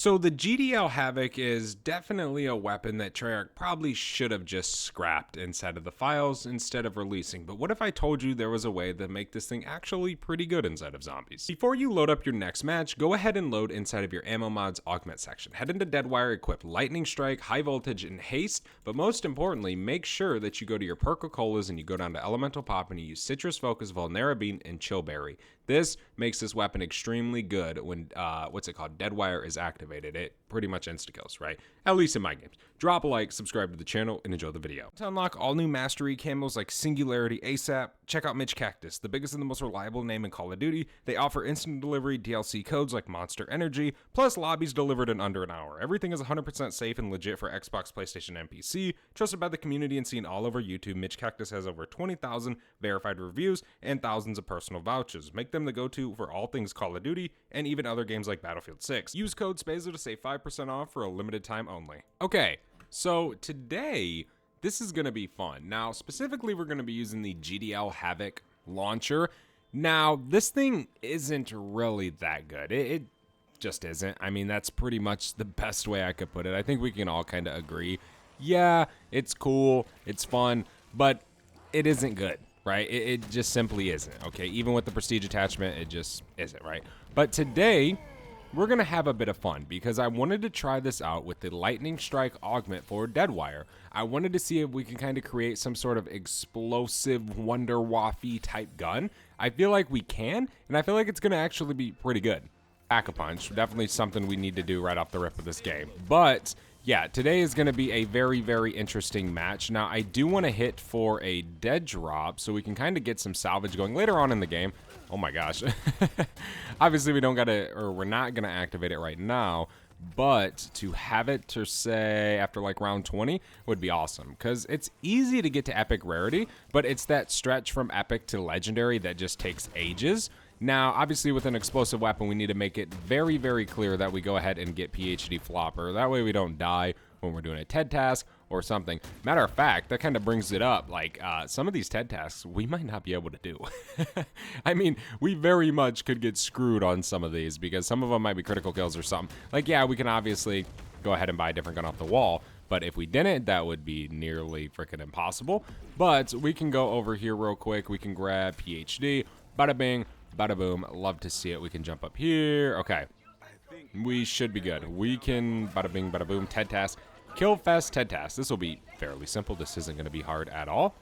So the GDL Havoc is definitely a weapon that Treyarch probably should have just scrapped inside of the files instead of releasing. But what if I told you there was a way to make this thing actually pretty good inside of zombies? Before you load up your next match, go ahead and load inside of your ammo mods augment section. Head into Deadwire, equip Lightning Strike, High Voltage, and Haste. But most importantly, make sure that you go to your Perk and you go down to Elemental Pop and you use Citrus Focus, Vulnera Bean, and Chillberry. This makes this weapon extremely good when, Deadwire is activated. It pretty much insta-kills, right? At least in my games. Drop a like, subscribe to the channel, and enjoy the video. To unlock all new mastery camos like Singularity ASAP, check out Mitch Cactus, the biggest and the most reliable name in Call of Duty. They offer instant delivery DLC codes like Monster Energy, plus lobbies delivered in under an hour. Everything is 100% safe and legit for Xbox, PlayStation, and PC. Trusted by the community and seen all over YouTube, Mitch Cactus has over 20,000 verified reviews and thousands of personal vouchers. Make them the go-to for all things Call of Duty and even other games like Battlefield 6. Use code SPAZO to save 5% off for a limited time only. Okay, so today, this is going to be fun. Now, specifically, we're going to be using the GDL Havoc launcher. Now, this thing isn't really that good. It just isn't. I mean, that's pretty much the best way I could put it. I think we can all kind of agree. Yeah, it's cool, it's fun, but it isn't good, right? It just simply isn't, okay? Even with the prestige attachment, it just isn't, right? But today, we're going to have a bit of fun because I wanted to try this out with the Lightning Strike augment for Deadwire. I wanted to see if we can kind of create some sort of explosive Wonder Waffy type gun. I feel like we can, and I feel like it's going to actually be pretty good. Pack-a-punch, definitely something we need to do right off the rip of this game. But yeah, today is going to be a very, very interesting match. Now, I do want to hit for a dead drop so we can kind of get some salvage going later on in the game. Oh my gosh. Obviously, we're not going to activate it right now, but to have it to say after like round 20 would be awesome because it's easy to get to epic rarity, but it's that stretch from epic to legendary that just takes ages. Now, obviously, with an explosive weapon, we need to make it very, very clear that we go ahead and get PhD Flopper. That way we don't die when we're doing a TED task or something. Matter of fact, that kind of brings it up. Like, some of these TED tasks, we might not be able to do. I mean, we very much could get screwed on some of these because some of them might be critical kills or something. Like, yeah, we can obviously go ahead and buy a different gun off the wall. But if we didn't, that would be nearly freaking impossible. But we can go over here real quick. We can grab PhD. Bada bing. Bada boom. Love to see it. We can jump up here. Okay. We should be good. We can bada bing, bada boom. TED task. Kill fest TED task. This will be fairly simple. This isn't going to be hard at all.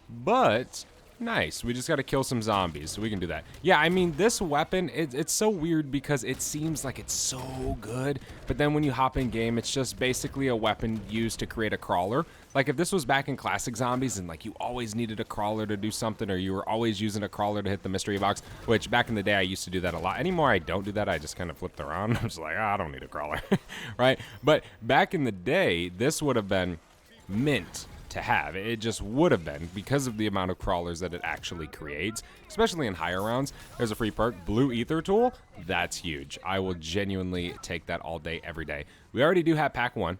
But nice. We just got to kill some zombies, so we can do that. Yeah, I mean, this weapon, it's so weird because it seems like it's so good, but then when you hop in game, it's just basically a weapon used to create a crawler. Like, if this was back in classic zombies and, like, you always needed a crawler to do something or you were always using a crawler to hit the mystery box, which back in the day I used to do that a lot. Anymore, I don't do that. I just kind of flipped around. I'm just like, I don't need a crawler, right? But back in the day, this would have been mint to have. It just would have been because of the amount of crawlers that it actually creates, especially in higher rounds. There's a free perk, Blue Ether Tool. That's huge. I will genuinely take that all day, every day. We already do have pack 1.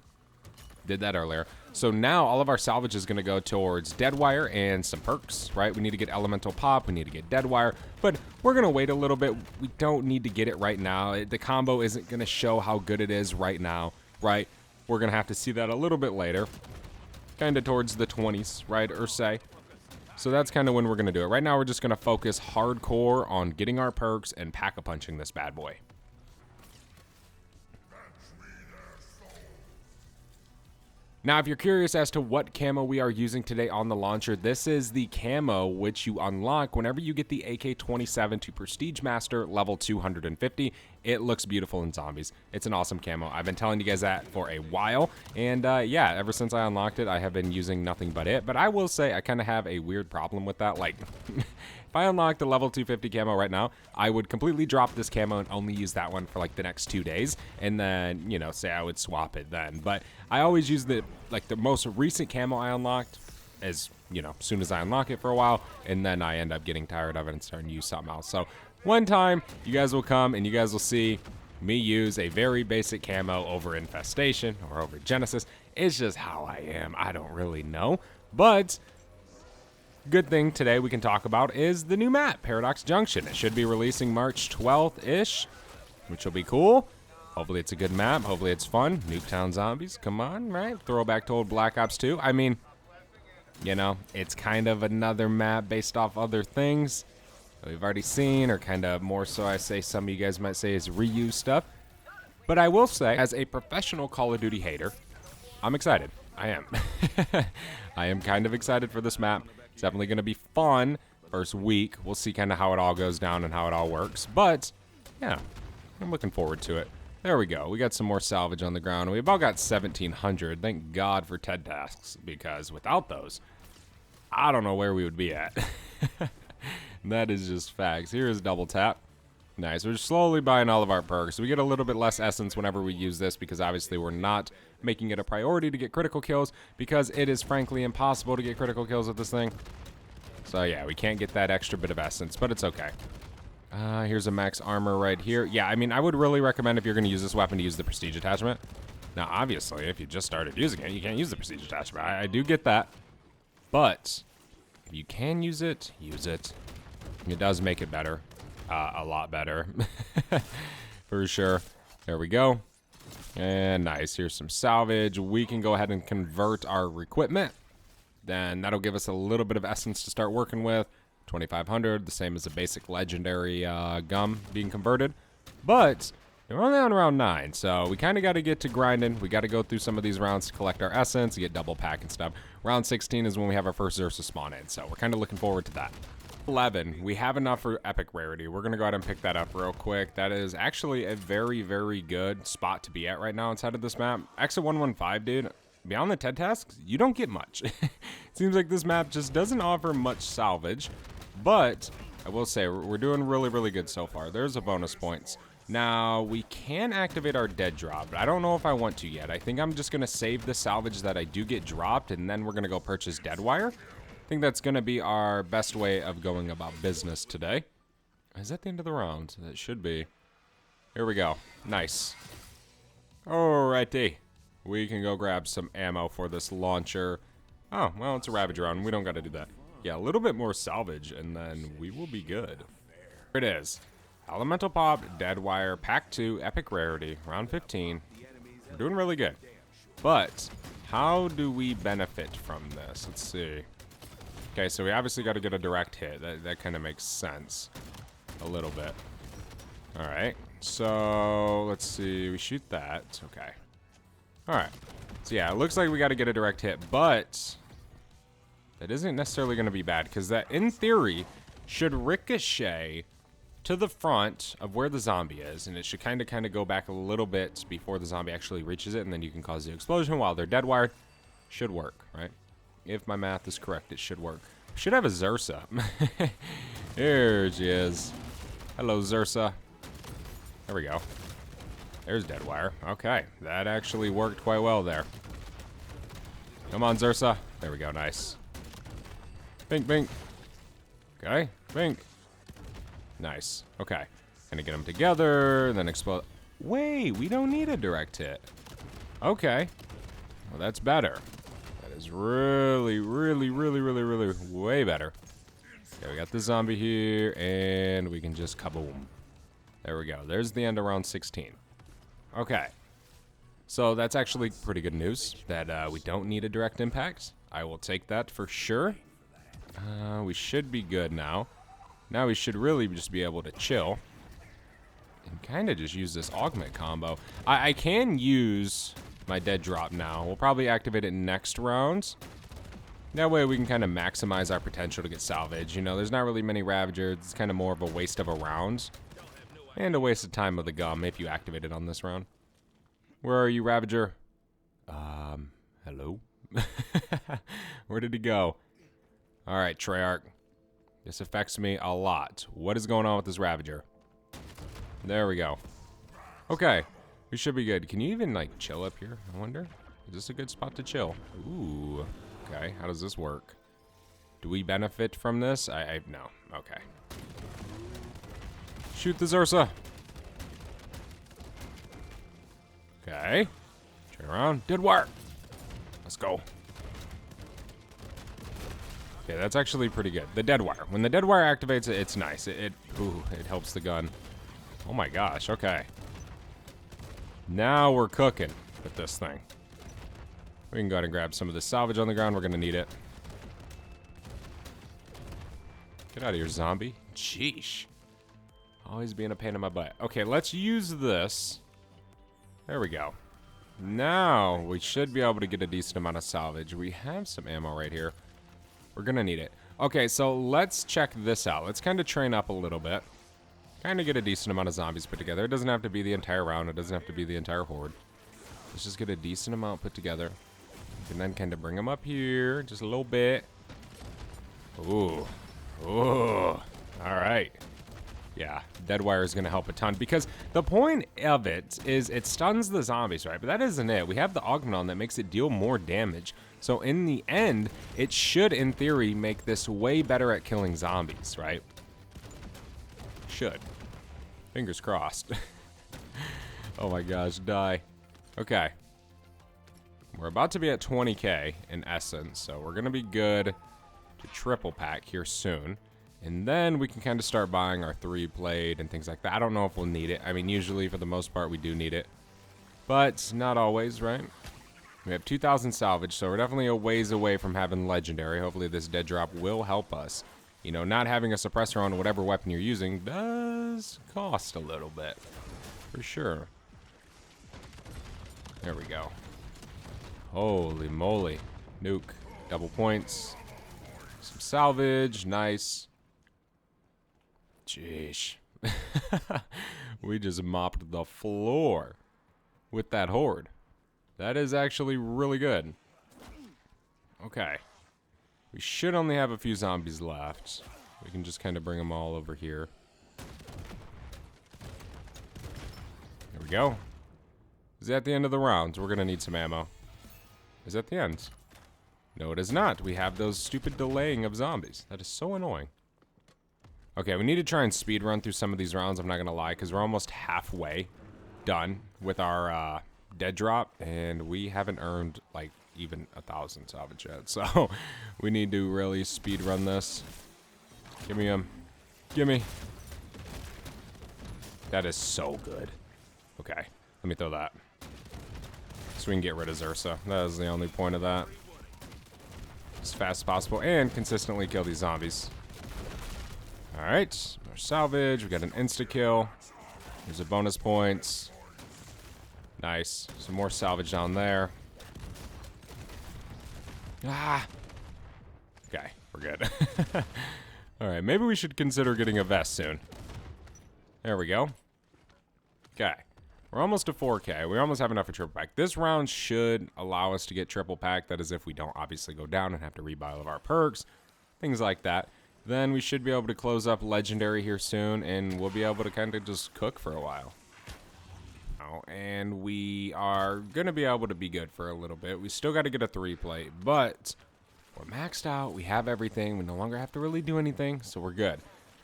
Did that earlier. So now all of our salvage is going to go towards Deadwire and some perks, right? We need to get Elemental Pop. We need to get Deadwire, but we're going to wait a little bit. We don't need to get it right now. The combo isn't going to show how good it is right now, right? We're going to have to see that a little bit later. Kind of towards the 20s, right, or say. So that's kind of when we're going to do it. Right now, we're just going to focus hardcore on getting our perks and pack-a-punching this bad boy. Now, if you're curious as to what camo we are using today on the launcher, this is the camo which you unlock whenever you get the AK-27 to Prestige Master level 250. It looks beautiful in zombies. It's an awesome camo. I've been telling you guys that for a while, and yeah, ever since I unlocked it, I have been using nothing but it. But I will say I kind of have a weird problem with that. Like, if I unlocked the level 250 camo right now, I would completely drop this camo and only use that one for like the next 2 days, and then, you know, say I would swap it then. But I always use the most recent camo I unlocked as, you know, as soon as I unlock it for a while, and then I end up getting tired of it and starting to use something else. So one time, you guys will come and you guys will see me use a very basic camo over Infestation or over Genesis. It's just how I am. I don't really know. But good thing today we can talk about is the new map, Paradox Junction. It should be releasing March 12th-ish, which will be cool. Hopefully it's a good map. Hopefully it's fun. Nuketown Zombies. Come on, right? Throwback to old Black Ops 2. I mean, you know, it's kind of another map based off other things that we've already seen, or kind of more so I say some of you guys might say is reused stuff. But I will say, as a professional Call of Duty hater, I'm excited. I am. I am kind of excited for this map. It's definitely going to be fun. First week, we'll see kind of how it all goes down and how it all works. But, yeah, I'm looking forward to it. There we go. We got some more salvage on the ground. We about got 1,700. Thank God for TED tasks, because without those, I don't know where we would be at. That is just facts. Here is double tap. Nice. We're slowly buying all of our perks. We get a little bit less essence whenever we use this, because obviously we're not making it a priority to get critical kills, because it is frankly impossible to get critical kills with this thing. So yeah, we can't get that extra bit of essence, but it's okay. Here's a max armor right here. Yeah, I mean, I would really recommend, if you're going to use this weapon, to use the prestige attachment. Now, obviously, if you just started using it, you can't use the prestige attachment. I do get that. But if you can use it, use it. It does make it better. A lot better. For sure. There we go. And nice. Here's some salvage. We can go ahead and convert our equipment. Then that'll give us a little bit of essence to start working with. 2,500, the same as a basic legendary gum being converted. But we're only on round 9, so we kind of got to get to grinding. We got to go through some of these rounds to collect our essence, get double pack and stuff. Round 16 is when we have our first Xursa spawn in, so we're kind of looking forward to that. 11, we have enough for epic rarity. We're going to go ahead and pick that up real quick. That is actually a very, very good spot to be at right now inside of this map. Exit 115, dude. Beyond the TED tasks, you don't get much. Seems like this map just doesn't offer much salvage, but I will say we're doing really, really good so far. There's a bonus points. Now, we can activate our dead drop, but I don't know if I want to yet. I think I'm just going to save the salvage that I do get dropped, and then we're going to go purchase dead wire. I think that's going to be our best way of going about business today. Is that the end of the round? That should be. Here we go. Nice. Alrighty. We can go grab some ammo for this launcher. Oh, well, it's a Ravage round. We don't got to do that. Yeah, a little bit more salvage, and then we will be good. Here it is. Elemental Pop, Dead Wire, Pack 2, Epic Rarity, round 15. We're doing really good. But how do we benefit from this? Let's see. Okay, so we obviously got to get a direct hit. That kind of makes sense. A little bit. All right. So, let's see. We shoot that. Okay. All right. So, yeah, it looks like we got to get a direct hit, but that isn't necessarily going to be bad, because that, in theory, should ricochet to the front of where the zombie is, and it should kind of go back a little bit before the zombie actually reaches it, and then you can cause the explosion while they're dead wired. Should work, right? If my math is correct, it should work. Should have a Xursa. Here she is. Hello, Xursa. There we go. There's dead wire. Okay, that actually worked quite well there. Come on, Xursa. There we go, nice. Bink, bink. Okay, bink. Nice. Okay. Gonna get them together, then explode. Wait, we don't need a direct hit. Okay. Well, that's better. That is really, really, really, really, really way better. Okay, we got the zombie here, and we can just kaboom. There we go. There's the end of round 16. Okay. So that's actually pretty good news that we don't need a direct impact. I will take that for sure. We should be good now. Now we should really just be able to chill and kind of just use this augment combo. I can use my dead drop now. We'll probably activate it next round. That way we can kind of maximize our potential to get salvage. You know, there's not really many Ravagers. It's kind of more of a waste of a round. And a waste of time with the gum if you activate it on this round. Where are you, Ravager? Hello? Where did he go? Alright, Treyarch. This affects me a lot. What is going on with this Ravager? There we go. Okay. We should be good. Can you even, like, chill up here? I wonder. Is this a good spot to chill? Ooh. Okay. How does this work? Do we benefit from this? No. Okay. Shoot the Xursa. Okay. Turn around. Did work. Let's go. Okay, that's actually pretty good. The dead wire. When the dead wire activates, it's nice. It helps the gun. Oh my gosh. Okay. Now we're cooking with this thing. We can go ahead and grab some of the salvage on the ground. We're going to need it. Get out of here, zombie. Sheesh. Always being a pain in my butt. Okay, let's use this. There we go. Now we should be able to get a decent amount of salvage. We have some ammo right here. We're going to need it. Okay, so let's check this out. Let's kind of train up a little bit. Kind of get a decent amount of zombies put together. It doesn't have to be the entire round. It doesn't have to be the entire horde. Let's just get a decent amount put together. And then kind of bring them up here. Just a little bit. Ooh. Ooh. All right. Yeah, dead wire is going to help a ton because the point of it is it stuns the zombies, right? But that isn't it. We have the augment on that makes it deal more damage. So in the end, it should, in theory, make this way better at killing zombies, right? Should. Fingers crossed. Oh my gosh, die. Okay. We're about to be at 20k in essence, so we're going to be good to triple pack here soon. And then we can kind of start buying our 3-plate and things like that. I don't know if we'll need it. I mean, usually for the most part, we do need it. But not always, right? We have 2,000 salvage, so we're definitely a ways away from having legendary. Hopefully this dead drop will help us. You know, not having a suppressor on whatever weapon you're using does cost a little bit. For sure. There we go. Holy moly. Nuke. Double points. Some salvage. Nice. Jeez. We just mopped the floor with that horde. That is actually really good. Okay. We should only have a few zombies left. We can just kind of bring them all over here. There we go. Is that the end of the round? We're going to need some ammo. Is that the end? No, it is not. We have those stupid delaying of zombies. That is so annoying. Okay, we need to try and speed run through some of these rounds, I'm not going to lie, because we're almost halfway done with our dead drop, and we haven't earned, like, even 1,000 salvage yet. So, we need to really speed run this. Give me him. Gimme. That is so good. Okay, let me throw that. So we can get rid of Zursa. That is the only point of that. As fast as possible, and consistently kill these zombies. Alright, more salvage. We got an insta-kill. There's a bonus points. Nice. Some more salvage down there. Ah! Okay, we're good. Alright, maybe we should consider getting a vest soon. There we go. Okay. We're almost to 4k. We almost have enough for triple pack. This round should allow us to get triple pack. That is if we don't obviously go down and have to rebuy all of our perks. Things like that. Then we should be able to close up legendary here soon, and we'll be able to kind of just cook for a while. Oh, and we are going to be able to be good for a little bit. We still got to get a 3-plate, but we're maxed out. We have everything. We no longer have to really do anything, so we're good.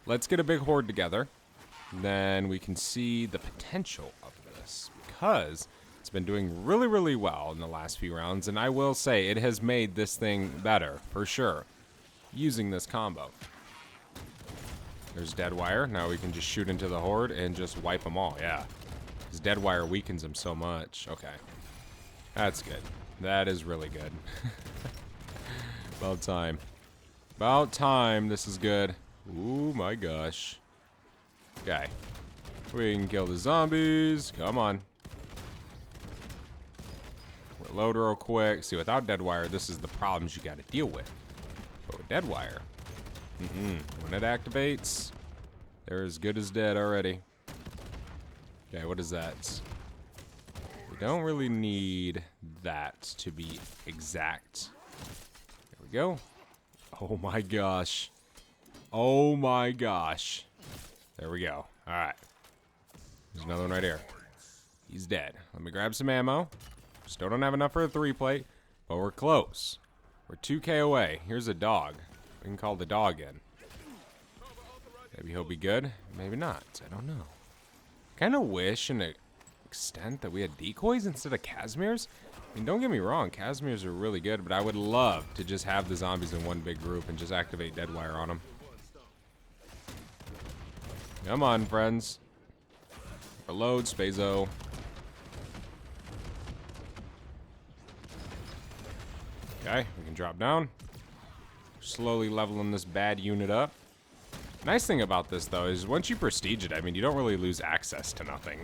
Let's get a big horde together. Then we can see the potential of this, because it's been doing really, really well in the last few rounds, and I will say it has made this thing better, for sure, using this combo. There's dead wire. Now we can just shoot into the horde and just wipe them all. Yeah. Because dead wire weakens them so much. Okay. That's good. That is really good. About time. About time. This is good. Ooh, my gosh. Okay. We can kill the zombies. Come on. Reload real quick. See, without dead wire, this is the problems you got to deal with. But with dead wire, when it activates, they're as good as dead already. Okay, what is that? We don't really need that to be exact. There we go. Oh my gosh. Oh my gosh. There we go. All right. There's another one right here. He's dead. Let me grab some ammo. Still don't have enough for a 3-plate, but we're close. We're 2k away. Here's a dog. We can call the dog in. Maybe he'll be good. Maybe not. I don't know. Kind of wish in an extent that we had decoys instead of Casimirs. I mean, don't get me wrong. Casimirs are really good, but I would love to just have the zombies in one big group and just activate dead wire on them. Come on, friends. Reload, Spazo. Okay, we can drop down. Slowly leveling this bad unit up. Nice thing about this, though, is once you prestige it, I mean, you don't really lose access to nothing.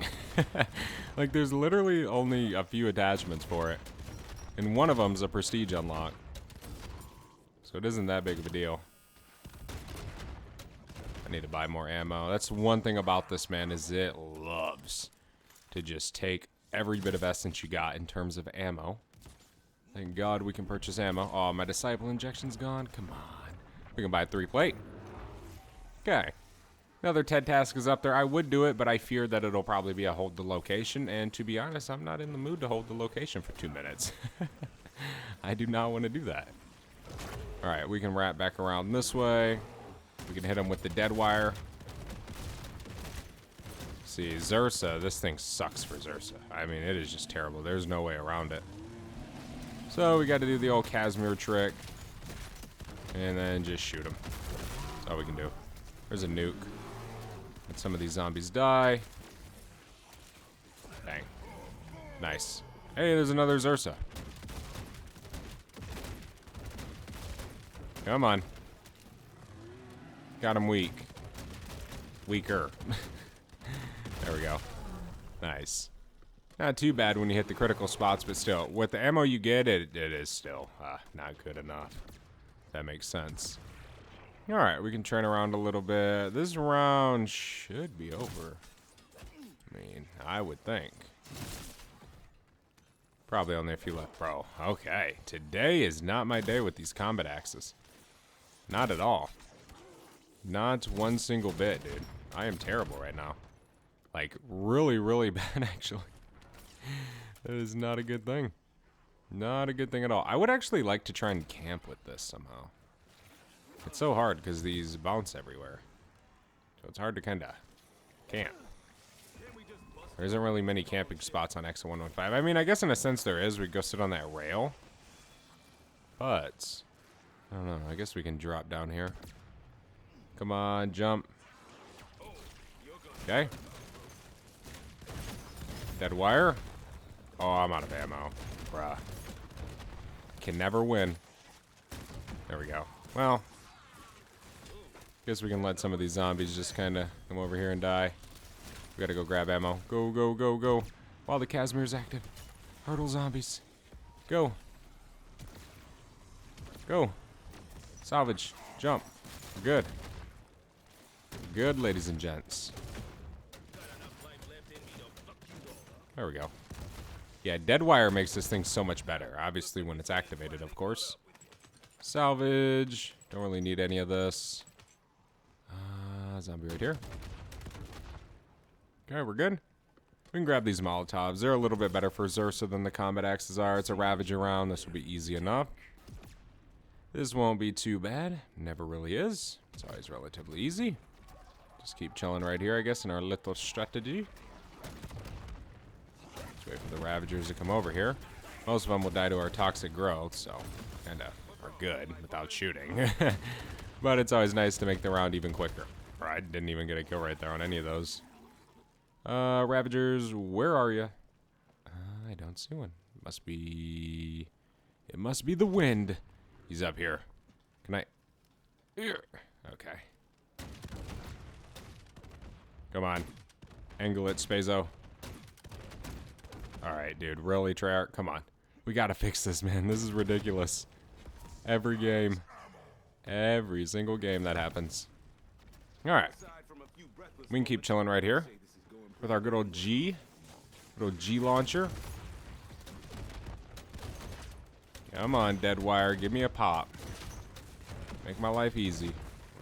Like, there's literally only a few attachments for it. And one of them's a prestige unlock. So it isn't that big of a deal. I need to buy more ammo. That's one thing about this, man, is it loves to just take every bit of essence you got in terms of ammo. Thank God we can purchase ammo. Oh, my disciple injection's gone. Come on. We can buy 3 plate. Okay. Another TED task is up there. I would do it, but I fear that it'll probably be a hold the location. And to be honest, I'm not in the mood to hold the location for 2 minutes. I do not want to do that. All right, we can wrap back around this way. We can hit him with the dead wire. See, Xursa, this thing sucks for Xursa. I mean, it is just terrible. There's no way around it. So we got to do the old Casimir trick. And then just shoot him. That's all we can do. There's a nuke. Let some of these zombies die. Bang. Nice. Hey, there's another Xursa. Come on. Got him weak. Weaker. There we go. Nice. Not too bad when you hit the critical spots, but still, with the ammo you get, it is still not good enough. That makes sense. All right, we can turn around a little bit. This round should be over. I mean, I would think. Probably only a few left, bro. Okay, today is not my day with these combat axes. Not at all. Not one single bit, dude. I am terrible right now. Like, really, really bad, actually. That is not a good thing. Not a good thing at all. I would actually like to try and camp with this somehow. It's so hard because these bounce everywhere. So it's hard to kind of camp. There isn't really many camping spots on X115. I mean, I guess in a sense there is. We go sit on that rail. But, I don't know. I guess we can drop down here. Come on, jump. Okay. Dead wire. Oh, I'm out of ammo. Bruh. Can never win. There we go. Well, guess we can let some of these zombies just kind of come over here and die. We gotta go grab ammo. Go, go, go, go. While the Casimir's active. Hurdle zombies. Go. Go. Salvage. Jump. We're good. We're good, ladies and gents. There we go. Yeah, dead wire makes this thing so much better. Obviously, when it's activated, of course. Salvage. Don't really need any of this. Zombie right here. Okay, we're good. We can grab these Molotovs. They're a little bit better for Xursa than the combat axes are. It's a Ravager round. This will be easy enough. This won't be too bad. Never really is. It's always relatively easy. Just keep chilling right here, I guess, in our little strategy. Let's wait for the Ravagers to come over here. Most of them will die to our toxic growth, so kind of are good without shooting. But it's always nice to make the round even quicker. Or I didn't even get a kill right there on any of those. Ravagers, where are you? I don't see one. It must be the wind. He's up here. Can I? Here. Okay. Come on. Angle it, Spazo. Alright, dude. Really, Treyarch? Come on. We gotta fix this, man. This is ridiculous. Every game. Every single game that happens. Alright. We can keep chilling right here. With our good old G. Good old G launcher. Come on, dead wire. Give me a pop. Make my life easy.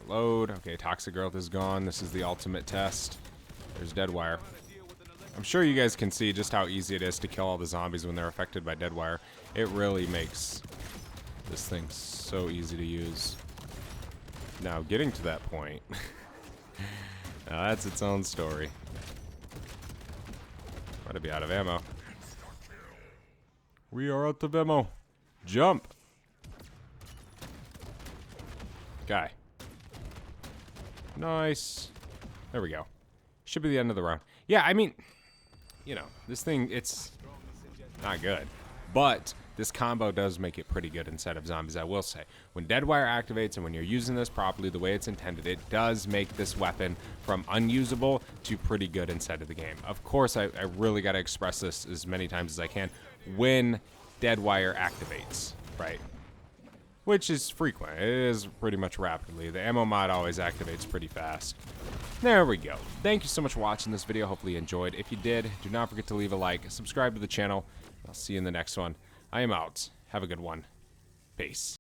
Reload. Okay, toxic growth is gone. This is the ultimate test. There's dead wire. I'm sure you guys can see just how easy it is to kill all the zombies when they're affected by dead wire. It really makes this thing so easy to use. Now, getting to that point. Now, that's its own story. About to be out of ammo. We are out of ammo. Jump. Guy. Nice. There we go. Should be the end of the round. Yeah, I mean, you know, this thing, it's not good. But this combo does make it pretty good inside of zombies, I will say. When Deadwire activates and when you're using this properly the way it's intended, it does make this weapon from unusable to pretty good inside of the game. Of course, I really got to express this as many times as I can. When Deadwire activates, right? Which is frequent. It is pretty much rapidly. The ammo mod always activates pretty fast. There we go. Thank you so much for watching this video. Hopefully you enjoyed. If you did, do not forget to leave a like, subscribe to the channel. I'll see you in the next one. I am out. Have a good one. Peace.